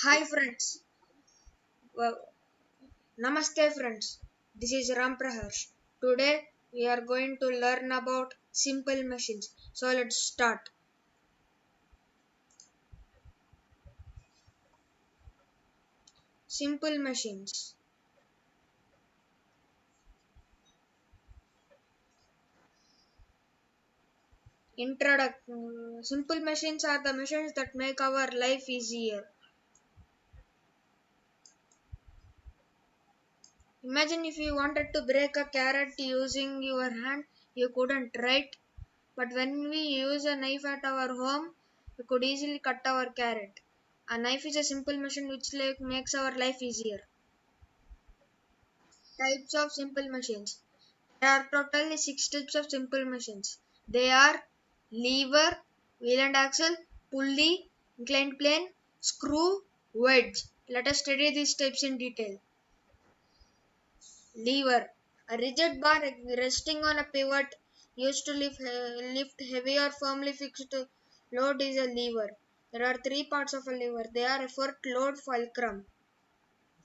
Hi friends, well, Namaste friends. This is Ram Praharsh. Today we are going to learn about simple machines. So let's start. Simple machines. Introduction. Simple machines are the machines that make our life easier. Imagine if you wanted to break a carrot using your hand, you couldn't, right? But when we use a knife at our home, we could easily cut our carrot. A knife is a simple machine which makes our life easier. Types of simple machines. There are totally six types of simple machines. They are lever, wheel and axle, pulley, inclined plane, screw, wedge. Let us study these types in detail. Lever. A rigid bar resting on a pivot used to lift heavy or firmly fixed load is a lever. There are three parts of a lever. They are effort, load, fulcrum.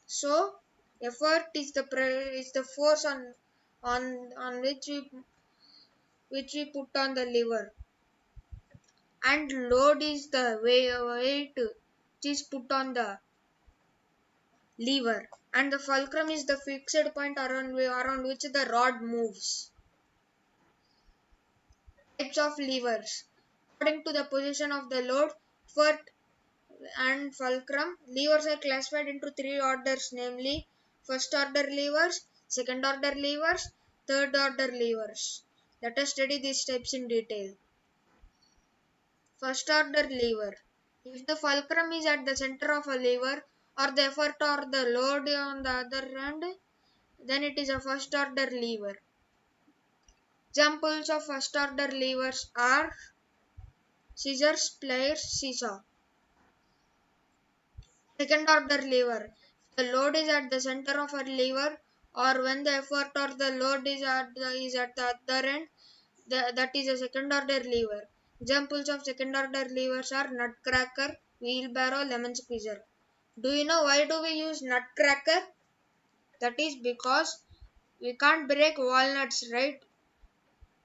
So, effort is the force on which we put on the lever, and load is the weight which is put on the lever, and the fulcrum is the fixed point around which the rod moves. Types of levers. According to the position of the load, effort and fulcrum, levers are classified into three orders, namely first order levers, second order levers, third order levers. Let us study these types in detail. First order lever. If the fulcrum is at the center of a lever or the effort or the load on the other end, then it is a first order lever. Examples of first order levers are scissors, pliers, seesaw. Second order lever. If the load is at the center of a lever or when the effort or the load is at the other end, that is a second order lever. Examples of second order levers are nutcracker, wheelbarrow, lemon squeezer. Do you know why do we use nutcracker? That is because we can't break walnuts, right?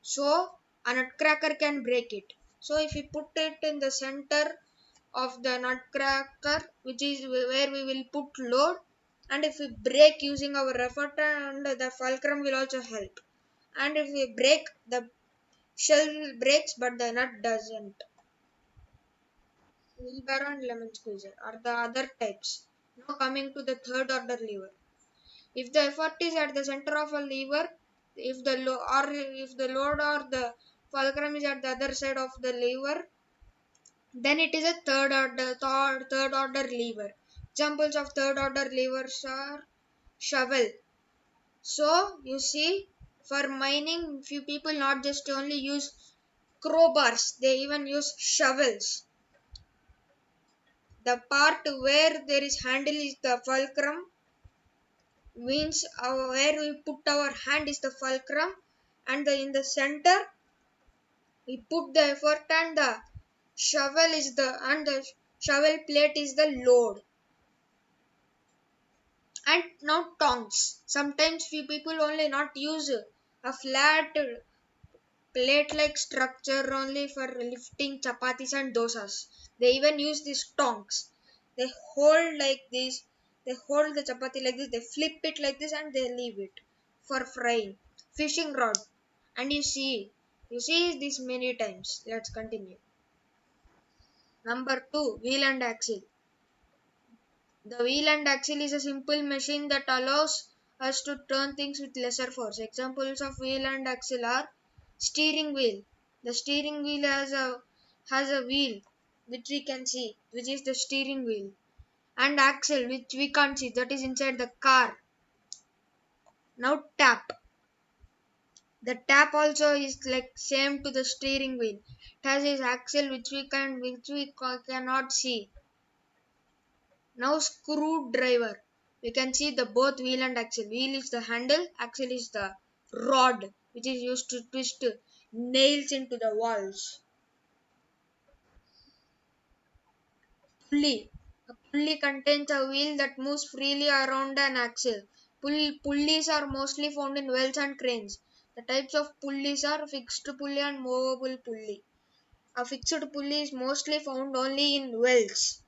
So a nutcracker can break it. So if we put it in the center of the nutcracker, which is where we will put load, and if we break using our effort, and the fulcrum will also help. And if we break, the shell breaks but the nut doesn't. Wheelbarrow and lemon squeezer are the other types. Now coming to the third order lever. If the effort is at the center of a lever, if the load or the fulcrum is at the other side of the lever, then it is a third order lever. Examples of third order levers are shovel. So you see, for mining, few people not just only use crowbars, they even use shovels. The part where there is handle is the fulcrum, means where we put our hand is the fulcrum, and in the center we put the effort, and the shovel plate is the load. And now tongs. Sometimes few people only not use a flat plate like structure only for lifting chapatis and dosas. They even use these tongs. They hold like this. They hold the chapati like this. They flip it like this and they leave it for frying. Fishing rod. And you see this many times. Let's continue. Number two, wheel and axle. The wheel and axle is a simple machine that allows us to turn things with lesser force. Examples of wheel and axle are steering wheel. The steering wheel has a wheel which we can see, which is the steering wheel, and axle which we can't see, that is inside the car. Now tap. The tap also is like same to the steering wheel. It has its axle cannot see. Now screwdriver. We can see the both wheel and axle. Wheel is the handle, axle is the rod which is used to twist nails into the walls. Pulley. A Pulley contains a wheel that moves freely around an axle. Pulleys are mostly found in wells and cranes. The types of pulleys are fixed pulley and movable pulley. A fixed pulley is mostly found only in wells,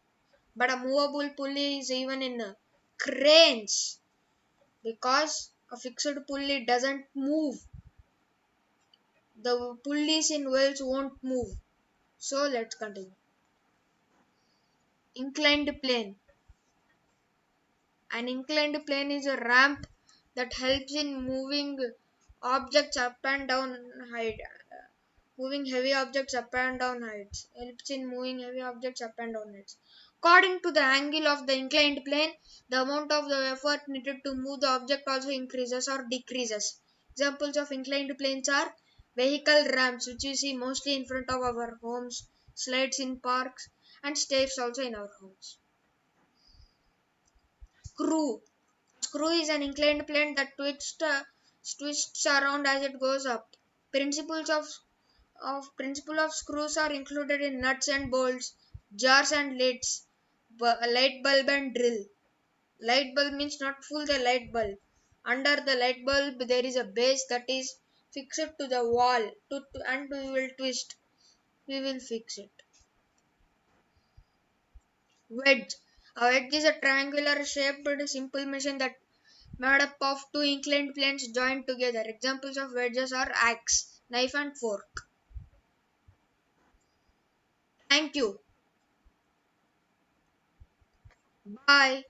but a movable pulley is even in cranes because a fixed pulley doesn't move. The pulleys in wells won't move. So let's continue. Inclined plane. An inclined plane is a ramp that helps in moving objects up and down height. Moving heavy objects up and down heights. Helps in moving heavy objects up and down heights. According to the angle of the inclined plane, the amount of the effort needed to move the object also increases or decreases. Examples of inclined planes are vehicle ramps, which you see mostly in front of our homes, slides in parks, and stairs also in our homes. Screw. Screw is an inclined plane that twists around as it goes up. Principles of principle of screws are included in nuts and bolts, jars and lids, light bulb and drill. Light bulb means not full the light bulb. Under the light bulb there is a base that is fixed to the wall and we will twist. We will fix it. Wedge. A wedge is a triangular shaped simple machine that made up of two inclined planes joined together. Examples of wedges are axe, knife and fork. Thank you. Bye.